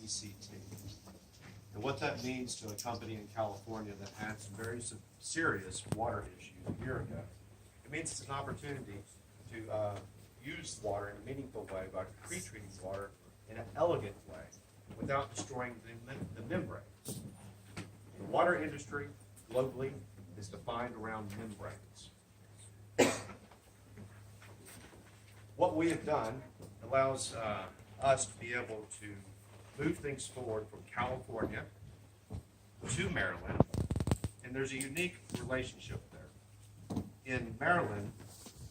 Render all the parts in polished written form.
ECT. And what that means to a company in California that had some very serious water issues a year ago, it means it's an opportunity to use water in a meaningful way by pre-treating water in an elegant way without destroying the membranes. The water industry globally is defined around membranes. What we have done allows us to be able to move things forward from California to Maryland, and there's a unique relationship there. In Maryland,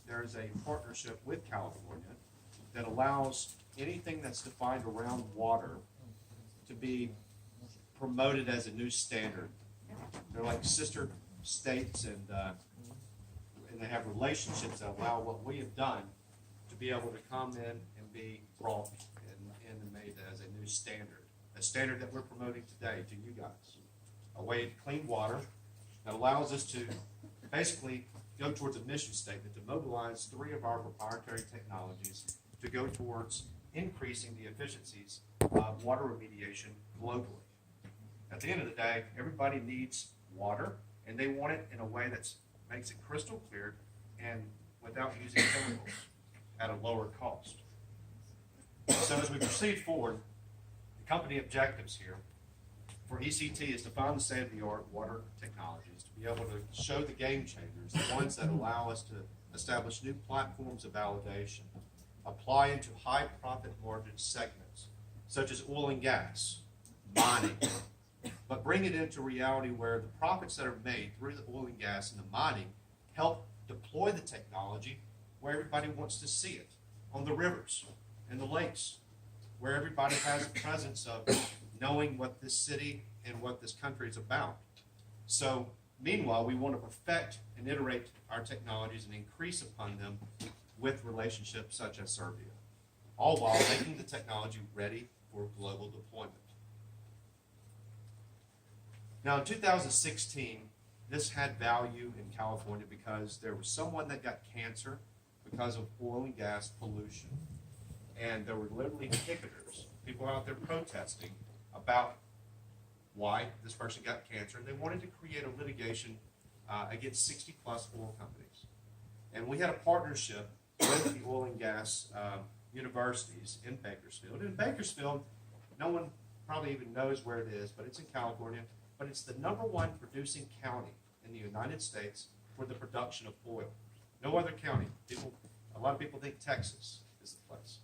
there is a partnership with California that allows anything that's defined around water to be promoted as a new standard. They're like sister states, and they have relationships that allow what we have done to be able to come in and be brought and made as a new standard, a standard that we're promoting today to you guys, a way to clean water that allows us to basically go towards a mission statement to mobilize 3 of our proprietary technologies to go towards increasing the efficiencies of water remediation globally. At the end of the day, everybody needs water, and they want it in a way that makes it crystal clear and without using chemicals at a lower cost. So as we proceed forward, the company objectives here for ECT is to find the state-of-the-art water technologies, to be able to show the game changers, the ones that allow us to establish new platforms of validation, apply into high profit margin segments, such as oil and gas, mining, but bring it into reality where the profits that are made through the oil and gas and the mining help deploy the technology where everybody wants to see it, on the rivers and the lakes, where everybody has a presence of knowing what this city and what this country is about. So, meanwhile, we want to perfect and iterate our technologies and increase upon them with relationships such as Serbia, all while making the technology ready for global deployment. Now, in 2016, this had value in California because there was someone that got cancer because of oil and gas pollution. And there were literally picketers, people out there protesting about why this person got cancer. And they wanted to create a litigation against 60-plus oil companies. And we had a partnership with the oil and gas universities in Bakersfield. In Bakersfield, no one probably even knows where it is, but it's in California. But it's the #1 producing county in the United States for the production of oil. No other county. A lot of people think Texas is the place.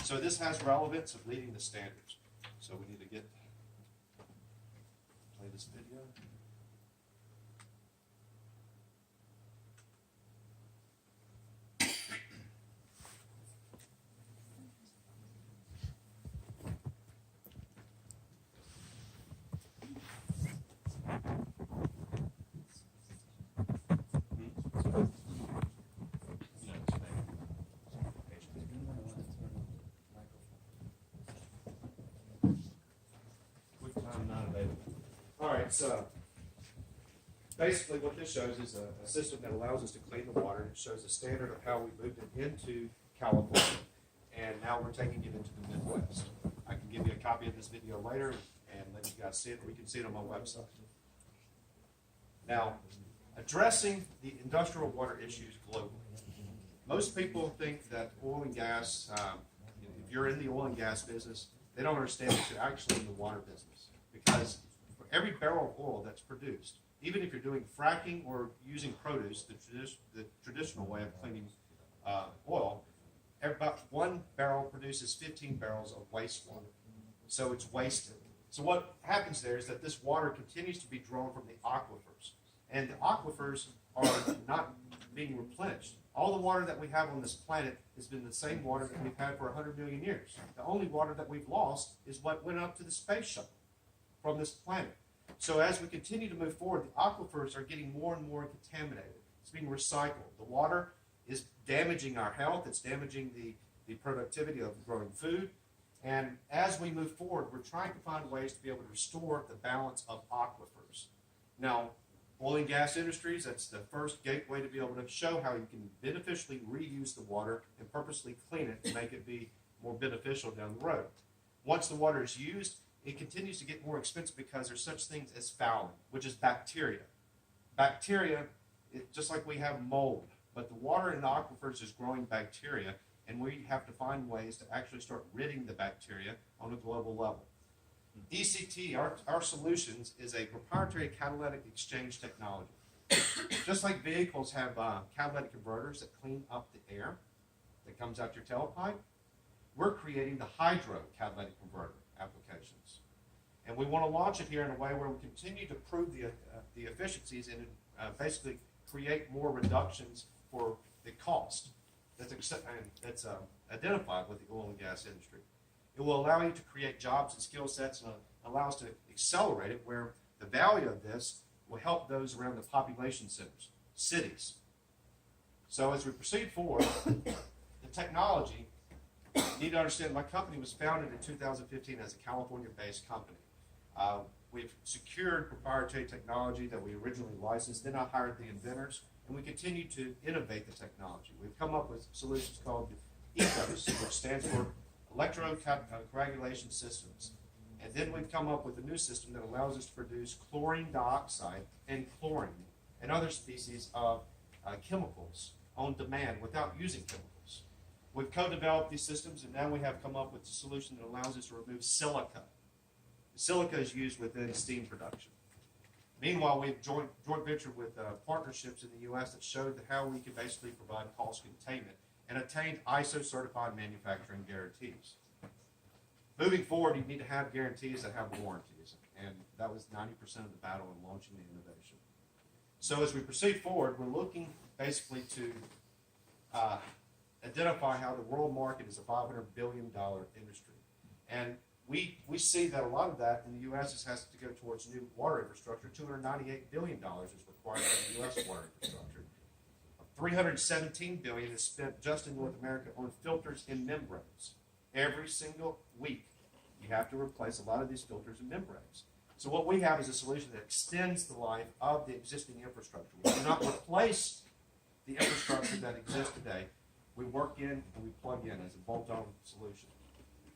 So this has relevance of leading the standards. So we need to play this video. So basically what this shows is a system that allows us to clean the water. It shows the standard of how we moved it into California, and now we're taking it into the Midwest. I can give you a copy of this video later and let you guys see it. We can see it on my website. Now, addressing the industrial water issues globally. Most people think that oil and gas, if you're in the oil and gas business, they don't understand that you're actually in the water business, because every barrel of oil that's produced, even if you're doing fracking or using produce, the traditional way of cleaning oil, about 1 barrel produces 15 barrels of wastewater. So it's wasted. So what happens there is that this water continues to be drawn from the aquifers. And the aquifers are not being replenished. All the water that we have on this planet has been the same water that we've had for 100 million years. The only water that we've lost is what went up to the space shuttle from this planet. So as we continue to move forward, the aquifers are getting more and more contaminated. It's being recycled. The water is damaging our health. It's damaging the productivity of growing food. And as we move forward, we're trying to find ways to be able to restore the balance of aquifers. Now, oil and gas industries, that's the first gateway to be able to show how you can beneficially reuse the water and purposely clean it to make it be more beneficial down the road. Once the water is used, it continues to get more expensive because there's such things as fouling, which is bacteria. Bacteria, just like we have mold, but the water in the aquifers is growing bacteria, and we have to find ways to actually start ridding the bacteria on a global level. ECT, our solutions, is a proprietary catalytic exchange technology. Just like vehicles have catalytic converters that clean up the air that comes out your tailpipe, we're creating the hydro catalytic converter applications. And we want to launch it here in a way where we continue to prove the efficiencies and basically create more reductions for the cost that's identified with the oil and gas industry. It will allow you to create jobs and skill sets and allow us to accelerate it where the value of this will help those around the population centers, cities. So as we proceed forward, the technology, you need to understand my company was founded in 2015 as a California-based company. We've secured proprietary technology that we originally licensed, then I hired the inventors, and we continue to innovate the technology. We've come up with solutions called ECOS, which stands for Electrocoagulation Systems. And then we've come up with a new system that allows us to produce chlorine dioxide and chlorine and other species of chemicals on demand without using chemicals. We've co-developed these systems, and now we have come up with a solution that allows us to remove silica. Silica is used within steam production. Meanwhile, we've joint ventured with partnerships in the U.S. that showed how we can basically provide cost containment and attained ISO-certified manufacturing guarantees. Moving forward, you need to have guarantees that have warranties, and that was 90% of the battle in launching the innovation. So as we proceed forward, we're looking basically to identify how the world market is a $500 billion industry. And we see that a lot of that in the U.S. has to go towards new water infrastructure. $298 billion is required for the U.S. water infrastructure. $317 billion is spent just in North America on filters and membranes. Every single week, you have to replace a lot of these filters and membranes. So what we have is a solution that extends the life of the existing infrastructure. We do not replace the infrastructure that exists today. We work in and we plug in as a bolt-on solution.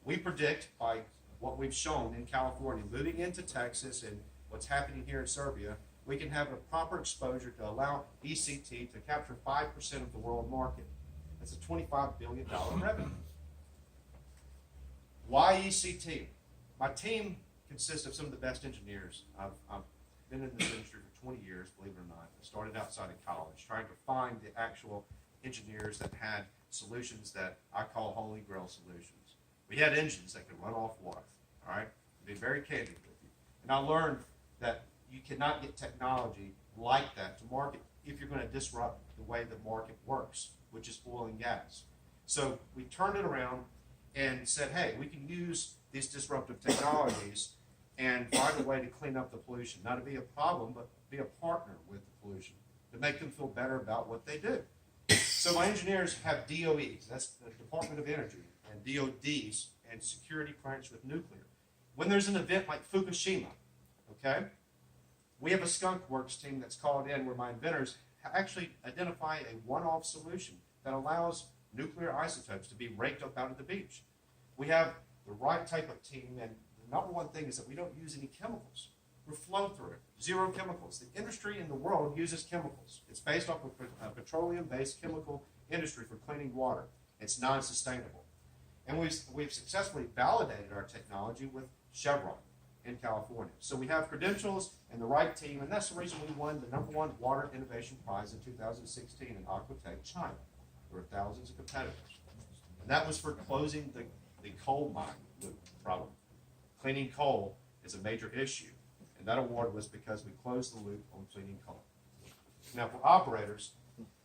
We predict by what we've shown in California, moving into Texas and what's happening here in Serbia, we can have a proper exposure to allow ECT to capture 5% of the world market. That's a $25 billion revenue. Why ECT? My team consists of some of the best engineers. I've been in this industry for 20 years, believe it or not. I started outside of college trying to find the actual engineers that had solutions that I call holy grail solutions. We had engines that could run off water, all right? To be very candid with you. And I learned that you cannot get technology like that to market if you're going to disrupt the way the market works, which is oil and gas. So we turned it around and said, hey, we can use these disruptive technologies and find a way to clean up the pollution. Not to be a problem, but be a partner with the pollution, to make them feel better about what they do. So my engineers have DOEs, that's the Department of Energy, and DODs, and security clearance with nuclear. When there's an event like Fukushima, okay, we have a skunk works team that's called in where my inventors actually identify a one-off solution that allows nuclear isotopes to be raked up out of the beach. We have the right type of team, and the number one thing is that we don't use any chemicals. We're flow through, zero chemicals. The industry in the world uses chemicals. It's based off of a petroleum-based chemical industry for cleaning water. It's non-sustainable. And we've successfully validated our technology with Chevron in California. So we have credentials and the right team, and that's the reason we won the #1 Water Innovation Prize in 2016 in Aquatech, China. There were thousands of competitors. And that was for closing the coal mine loop problem. Cleaning coal is a major issue. And that award was because we closed the loop on cleaning coal. Now for operators,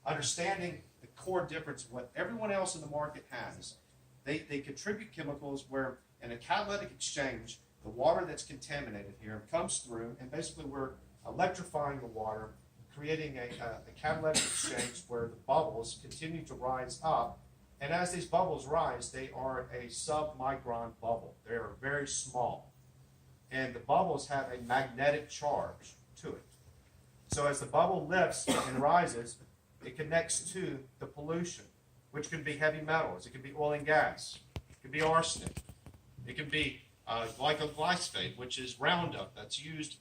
understanding the core difference of what everyone else in the market has, they contribute chemicals where in a catalytic exchange, the water that's contaminated here comes through, and basically we're electrifying the water, creating a catalytic exchange where the bubbles continue to rise up. And as these bubbles rise, they are a sub-micron bubble. They are very small. And the bubbles have a magnetic charge to it. So as the bubble lifts and rises, it connects to the pollution, which can be heavy metals. It can be oil and gas. It can be arsenic. It can be like a glyphosate, which is Roundup that's used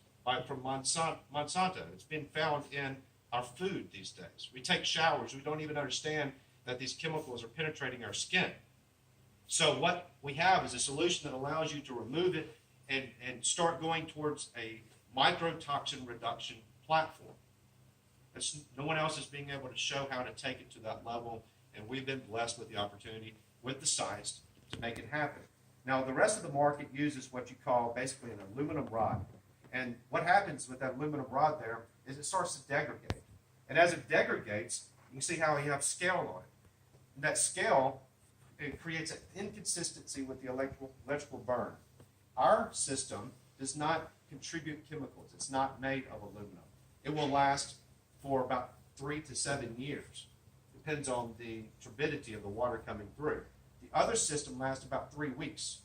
from Monsanto. It's been found in our food these days. We take showers. We don't even understand that these chemicals are penetrating our skin. So what we have is a solution that allows you to remove it and start going towards a microtoxin reduction platform. No one else is being able to show how to take it to that level, and we've been blessed with the opportunity with the science to make it happen. Now, the rest of the market uses what you call basically an aluminum rod. And what happens with that aluminum rod there is it starts to degrade. And as it degrades, you can see how you have scale on it. And that scale, it creates an inconsistency with the electrical burn. Our system does not contribute chemicals. It's not made of aluminum. It will last for about 3 to 7 years. Depends on the turbidity of the water coming through. The other system lasts about 3 weeks.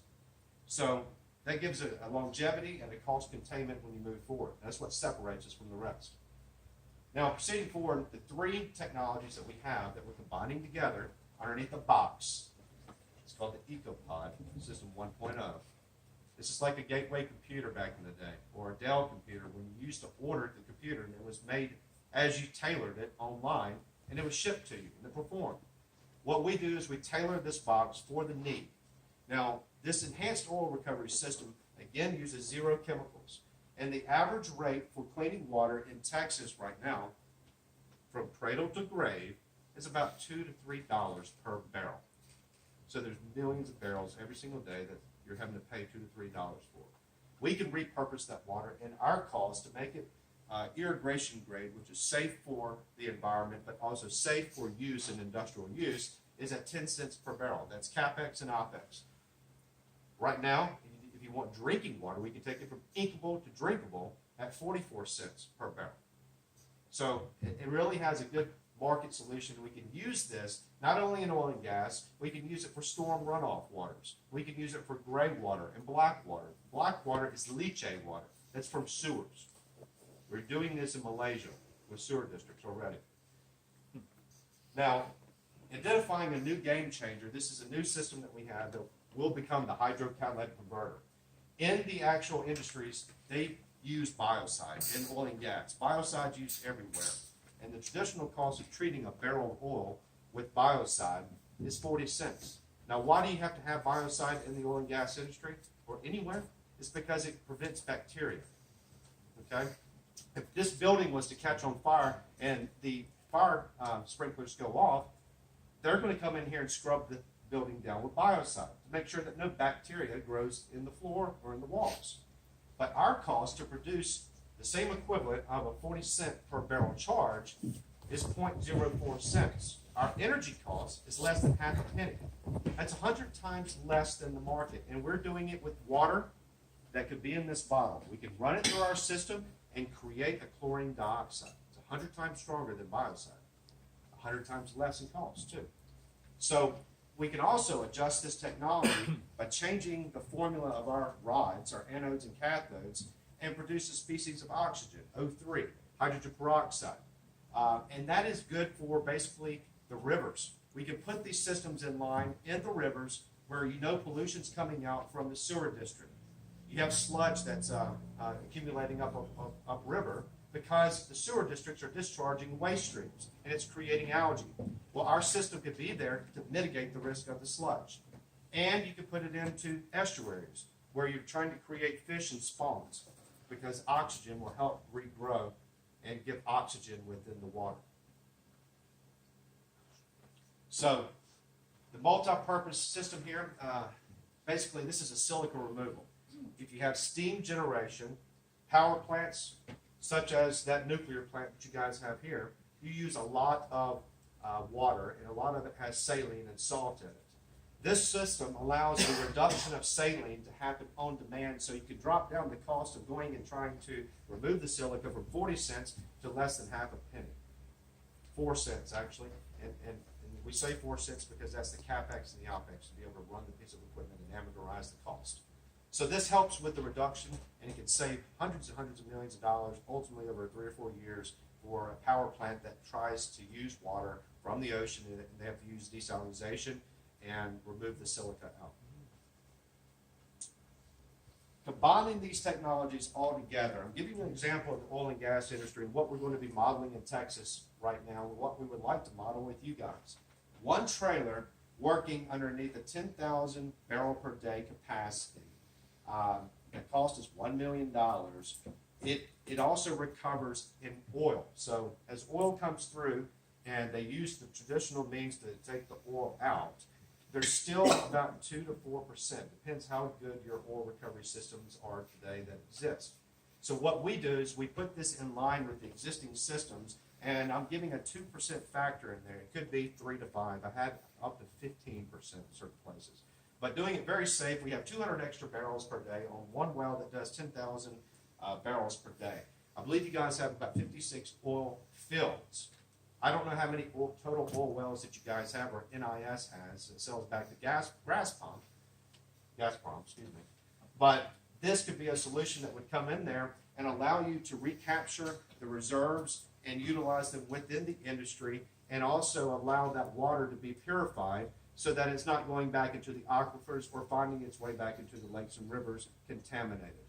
So that gives a longevity and a cost containment when you move forward. That's what separates us from the rest. Now, proceeding forward, the 3 technologies that we have that we're combining together underneath the box, it's called the EcoPod System 1.0. This is like a gateway computer back in the day, or a Dell computer when you used to order the computer and it was made as you tailored it online, and it was shipped to you and it performed. What we do is we tailor this box for the need. Now, this enhanced oil recovery system, again, uses 0 chemicals. And the average rate for cleaning water in Texas right now, from cradle to grave, is about $2 to $3 per barrel. So there's millions of barrels every single day that you're having to pay $2 to $3 for. We can repurpose that water, and our cost to make it irrigation grade, which is safe for the environment, but also safe for use in industrial use, is at 10 cents per barrel. That's CapEx and OpEx. Right now, if you want drinking water, we can take it from inkable to drinkable at 44 cents per barrel. So it really has a good market solution. We can use this not only in oil and gas, we can use it for storm runoff waters. We can use it for gray water and black water. Black water is leachate water. That's from sewers. We're doing this in Malaysia with sewer districts already. Now, identifying a new game changer, this is a new system that we have that will become the hydrocatalytic converter. In the actual industries, they use biocide in oil and gas. Biocide's used everywhere. And the traditional cost of treating a barrel of oil with biocide is 40 cents. Now, why do you have to have biocide in the oil and gas industry or anywhere? It's because it prevents bacteria. Okay? If this building was to catch on fire and the fire sprinklers go off, they're going to come in here and scrub the building down with biocide to make sure that no bacteria grows in the floor or in the walls. But our cost to produce the same equivalent of a 40-cent per barrel charge is 0.04 cents. Our energy cost is less than half a penny. That's 100 times less than the market, and we're doing it with water that could be in this bottle. We can run it through our system and create a chlorine dioxide. It's 100 times stronger than biocide, 100 times less in cost too. So we can also adjust this technology by changing the formula of our rods, our anodes and cathodes, and produce a species of oxygen, O3, hydrogen peroxide. And that is good for basically the rivers. We can put these systems in line in the rivers where you know pollution's coming out from the sewer district. You have sludge that's accumulating upriver because the sewer districts are discharging waste streams, and it's creating algae. Well, our system could be there to mitigate the risk of the sludge. And you could put it into estuaries where you're trying to create fish and spawns because oxygen will help regrow and give oxygen within the water. So the multi-purpose system here, basically this is a silica removal. If you have steam generation, power plants, such as that nuclear plant that you guys have here, you use a lot of water, and a lot of it has saline and salt in it. This system allows the reduction of saline to happen on demand, so you can drop down the cost of going and trying to remove the silica from 40 cents to less than half a penny. 4 cents, actually. And we say 4 cents because that's the CapEx and the OpEx to be able to run the piece of equipment and amortize the cost. So this helps with the reduction, and it can save hundreds and hundreds of millions of dollars, ultimately over 3 or 4 years, for a power plant that tries to use water from the ocean, and they have to use desalination and remove the silica out. combining these technologies all together, I'm giving you an example of the oil and gas industry and what we're going to be modeling in Texas right now and what we would like to model with you guys. One trailer working underneath a 10,000 barrel per day capacity. The cost is $1 million. It also recovers in oil. So as oil comes through and they use the traditional means to take the oil out, there's still about 2 to 4%. Depends how good your oil recovery systems are today that exist. So what we do is we put this in line with the existing systems, and I'm giving a 2% factor in there. It could be 3 to 5. I had up to 15% in certain places. But doing it very safe, we have 200 extra barrels per day on one well that does 10,000 barrels per day. I believe you guys have about 56 oil fields. I don't know how many total oil wells that you guys have, or NIS has, that sells back to Gazprom, excuse me. But this could be a solution that would come in there and allow you to recapture the reserves and utilize them within the industry, and also allow that water to be purified so that it's not going back into the aquifers or finding its way back into the lakes and rivers contaminated.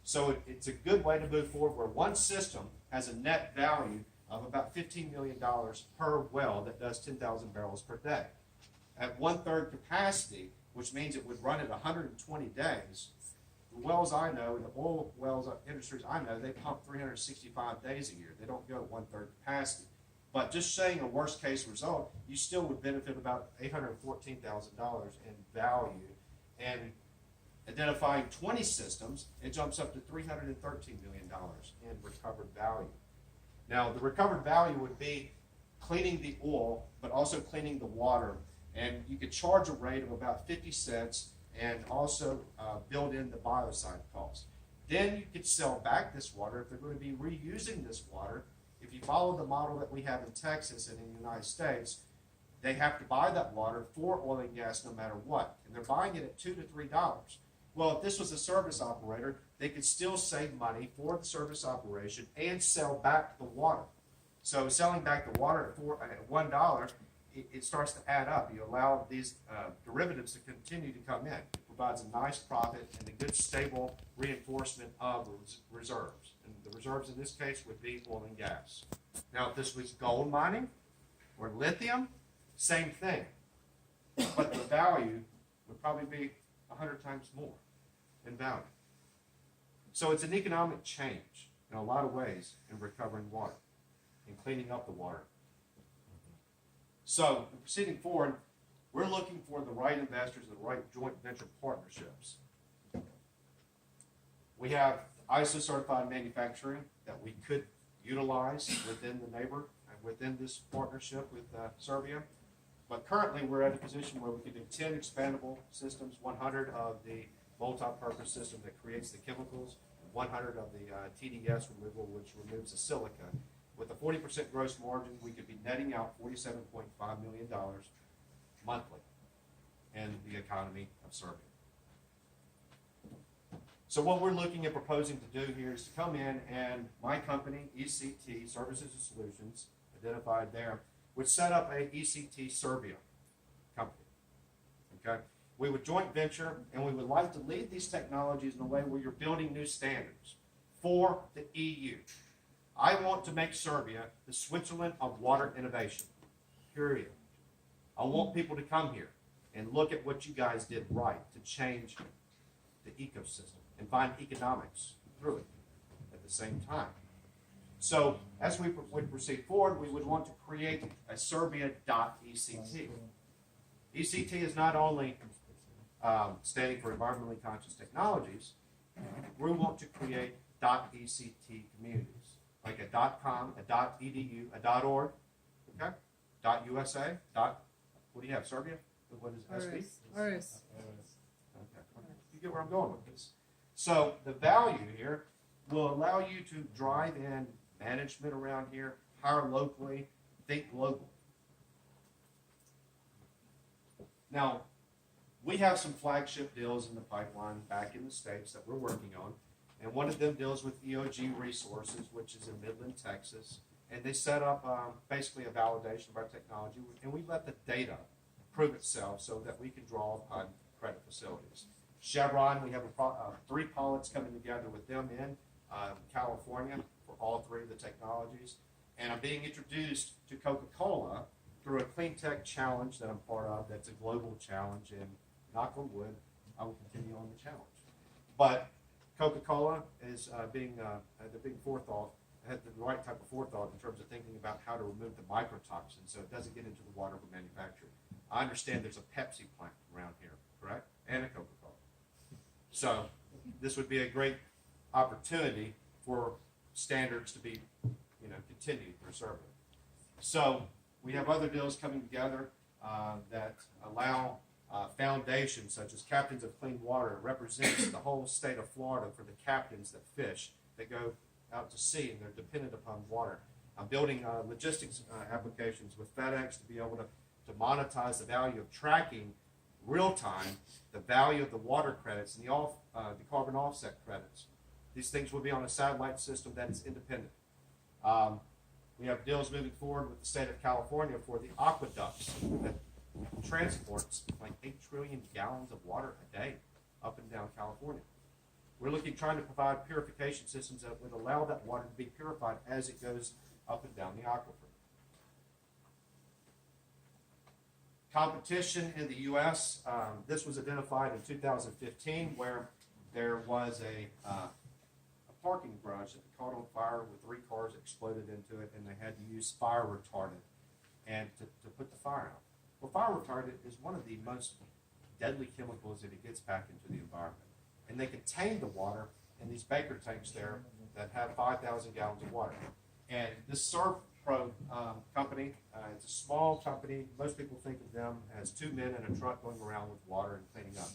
So it's a good way to move forward where one system has a net value of about $15 million per well that does 10,000 barrels per day. At 1/3 capacity, which means it would run at 120 days, the wells I know, the oil wells industries I know, they pump 365 days a year. They don't go at 1/3 capacity. But just saying a worst case result, you still would benefit about $814,000 in value. And identifying 20 systems, it jumps up to $313 million in recovered value. Now, the recovered value would be cleaning the oil, but also cleaning the water. And you could charge a rate of about 50 cents and also build in the biocide cost. Then you could sell back this water if they're going to be reusing this water. If you follow the model that we have in Texas and in the United States, they have to buy that water for oil and gas no matter what. And they're buying it at $2 to $3. Well, if this was a service operator, they could still save money for the service operation and sell back the water. So selling back the water at $1, it starts to add up. You allow these derivatives to continue to come in. It provides a nice profit and a good stable reinforcement of reserves. And the reserves in this case would be oil and gas. Now, if this was gold mining or lithium, same thing. But the value would probably be 100 times more in value. So it's an economic change in a lot of ways in recovering water and cleaning up the water. So proceeding forward, we're looking for the right investors, the right joint venture partnerships. We have ISO certified manufacturing that we could utilize within the neighbor and within this partnership with Serbia. But currently, we're at a position where we can do 10 expandable systems, 100 of the multi-purpose system that creates the chemicals, and 100 of the TDS removal, which removes the silica. With a 40% gross margin, we could be netting out $47.5 million monthly in the economy of Serbia. So what we're looking at proposing to do here is to come in, and my company, ECT, Services and Solutions, identified there, would set up a ECT Serbia company. Okay? We would joint venture, and we would like to lead these technologies in a way where you're building new standards for the EU. I want to make Serbia the Switzerland of water innovation, period. I want people to come here and look at what you guys did right to change the ecosystem and find economics through it at the same time. So as we would proceed forward, we would want to create a Serbia.ECT. ECT is not only standing for environmentally conscious technologies. We want to create .ECT communities, like a .com, a .edu, a .org, okay, .usa, what do you have, Serbia? What is SB? Oris. Okay. You get where I'm going with this. So the value here will allow you to drive in management around here, hire locally, think globally. Now, we have some flagship deals in the pipeline back in the States that we're working on. And one of them deals with EOG Resources, which is in Midland, Texas. And they set up basically a validation of our technology. And we let the data prove itself so that we can draw upon credit facilities. Chevron, we have 3 pilots coming together with them in California for all 3 of the technologies. And I'm being introduced to Coca-Cola through a clean tech challenge that I'm part of. That's a global challenge, and knock on wood, I will continue on the challenge. But Coca-Cola is they're being forethought, had the right type of forethought in terms of thinking about how to remove the mycotoxins so it doesn't get into the water for manufacturing. I understand there's a Pepsi plant around here, correct? And a Coca-Cola. So this would be a great opportunity for standards to be, continued for Serbia. So we have other deals coming together that allow foundations such as Captains of Clean Water. It represents the whole state of Florida for the captains that fish, that go out to sea, and they're dependent upon water. I'm building logistics applications with FedEx to be able to monetize the value of tracking real time the value of the water credits and the carbon offset credits. These things will be on a satellite system that is independent. We have deals moving forward with the state of California for the aqueducts that transports like 8 trillion gallons of water a day up and down California. We're trying to provide purification systems that would allow that water to be purified as it goes up and down the aquifer. Competition in the U.S. This was identified in 2015 where there was a parking garage that caught on fire with 3 cars exploded into it, and they had to use fire retardant and to put the fire out. Well, fire retardant is one of the most deadly chemicals that it gets back into the environment. And they contain the water in these Baker tanks there that have 5,000 gallons of water. And this ServPro company, it's a small company. Most people think of them as 2 men in a truck going around with water and cleaning up.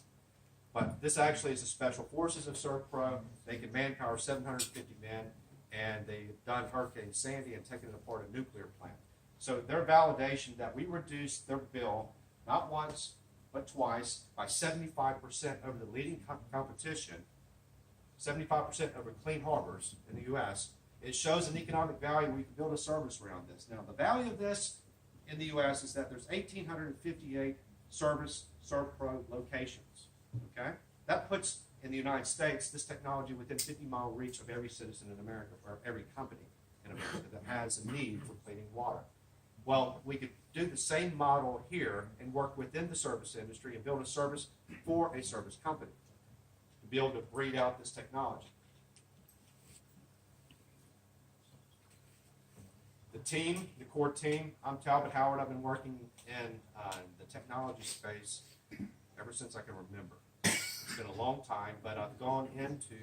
But this actually is the special forces of ServPro. They can manpower 750 men, and they've done Hurricane Sandy and taken apart a nuclear plant. So their validation that we reduced their bill, not once, but twice, by 75% over the leading competition, 75% over Clean Harbors in the U.S., it shows an economic value. We can build a service around this. Now, the value of this in the U.S. is that there's 1,858 ServPro locations. Okay? That puts, in the United States, this technology within 50-mile reach of every citizen in America, or every company in America that has a need for cleaning water. Well, we could do the same model here and work within the service industry and build a service for a service company to be able to breed out this technology. The core team, I'm Talbot Howard. I've been working in the technology space ever since I can remember. It's been a long time, but I've gone into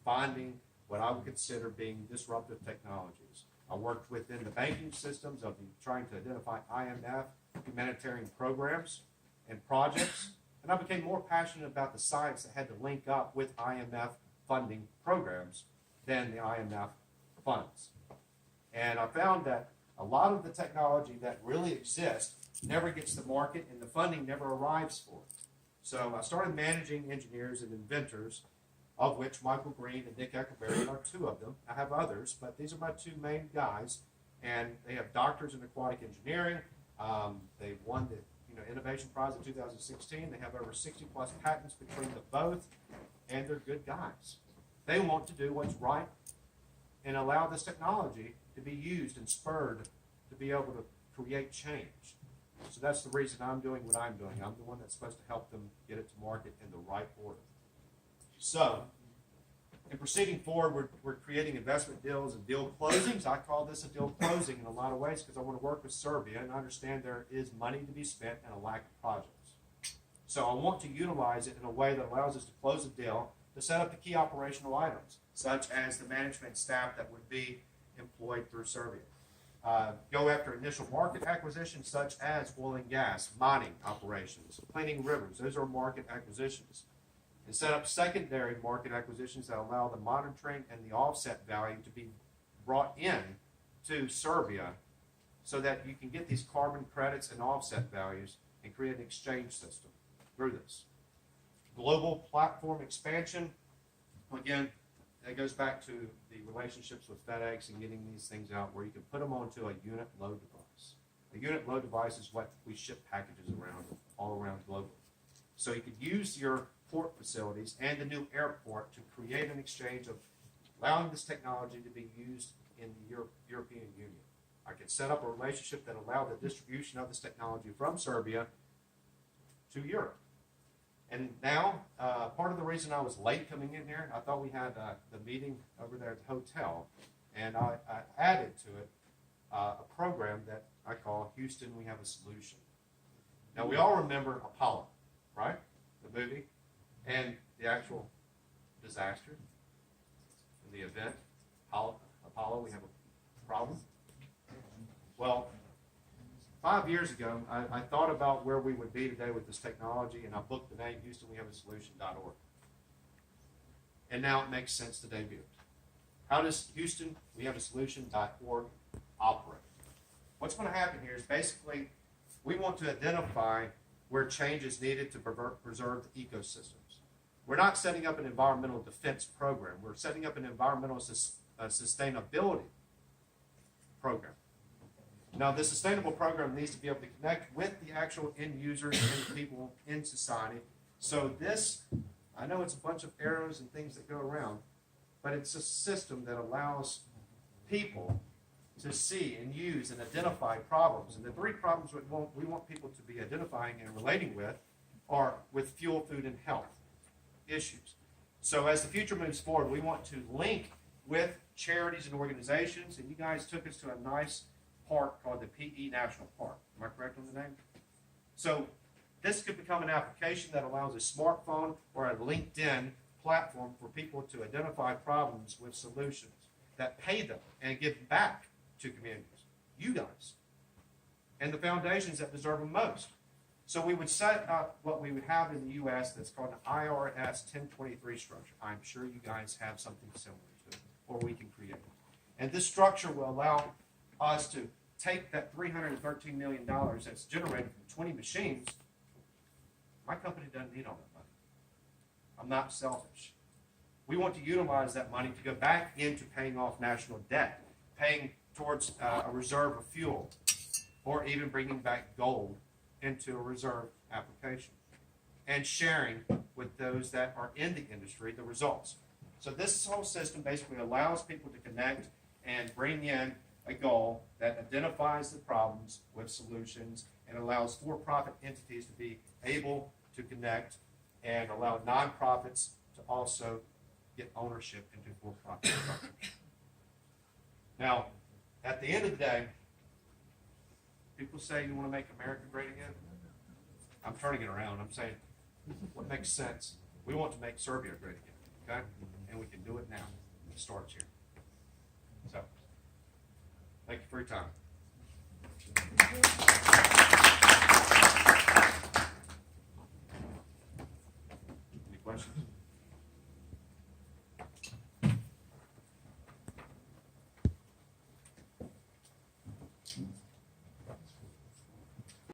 finding what I would consider being disruptive technologies. I worked within the banking systems of trying to identify IMF humanitarian programs and projects, and I became more passionate about the science that had to link up with IMF funding programs than the IMF funds. And I found that a lot of the technology that really exists never gets to market, and the funding never arrives for it. So I started managing engineers and inventors, of which Michael Green and Nick Eckelberry are 2 of them. I have others, but these are my 2 main guys, and they have doctors in aquatic engineering. They won the Innovation Prize in 2016. They have over 60-plus patents between the both, and they're good guys. They want to do what's right and allow this technology to be used and spurred to be able to create change. So that's the reason I'm doing what I'm doing. I'm the one that's supposed to help them get it to market in the right order. So, in proceeding forward, we're creating investment deals and deal closings. I call this a deal closing in a lot of ways because I want to work with Serbia and understand there is money to be spent and a lack of projects. So I want to utilize it in a way that allows us to close a deal to set up the key operational items, such as the management staff that would be employed through Serbia. Go after initial market acquisitions such as oil and gas, mining operations, cleaning rivers. Those are market acquisitions. And set up secondary market acquisitions that allow the monitoring and the offset value to be brought in to Serbia so that you can get these carbon credits and offset values and create an exchange system through this. Global platform expansion. Again, that goes back to the relationships with FedEx and getting these things out where you can put them onto a unit load device. A unit load device is what we ship packages around, all around globally. So you could use your port facilities and the new airport to create an exchange of allowing this technology to be used in the European Union. I could set up a relationship that allowed the distribution of this technology from Serbia to Europe. And now, part of the reason I was late coming in here, I thought we had the meeting over there at the hotel, and I added to it a program that I call Houston, We Have a Solution. Now, we all remember Apollo, right? The movie, and the actual disaster, and the event, Apollo, we have a problem. Well, 5 years ago, I thought about where we would be today with this technology, and I booked the name HoustonWeHaveASolution.org. And now it makes sense to debut it. How does HoustonWeHaveASolution.org operate? What's going to happen here is basically we want to identify where change is needed to preserve the ecosystems. We're not setting up an environmental defense program. We're setting up an environmental sustainability program. Now, this sustainable program needs to be able to connect with the actual end users and the people in society. So this, I know it's a bunch of arrows and things that go around, but it's a system that allows people to see and use and identify problems. And the three problems we want people to be identifying and relating with are with fuel, food, and health issues. So as the future moves forward, we want to link with charities and organizations, and you guys took us to a nice park called the PE National Park. Am I correct on the name? So this could become an application that allows a smartphone or a LinkedIn platform for people to identify problems with solutions that pay them and give back to communities, you guys, and the foundations that deserve them most. So we would set up what we would have in the U.S. that's called an IRS 1023 structure. I'm sure you guys have something similar to it, or we can create it. And this structure will allow us to take that $313 million that's generated from 20 machines. My company doesn't need all that money. I'm not selfish. We want to utilize that money to go back into paying off national debt, paying towards a reserve of fuel, or even bringing back gold into a reserve application, and sharing with those that are in the industry the results. So this whole system basically allows people to connect and bring in a goal that identifies the problems with solutions and allows for-profit entities to be able to connect and allow nonprofits to also get ownership into for-profit structures. Now, at the end of the day, people say you want to make America great again. I'm turning it around. I'm saying what makes sense. We want to make Serbia great again, okay? And we can do it now. It starts here. So, thank you for your time. Any questions?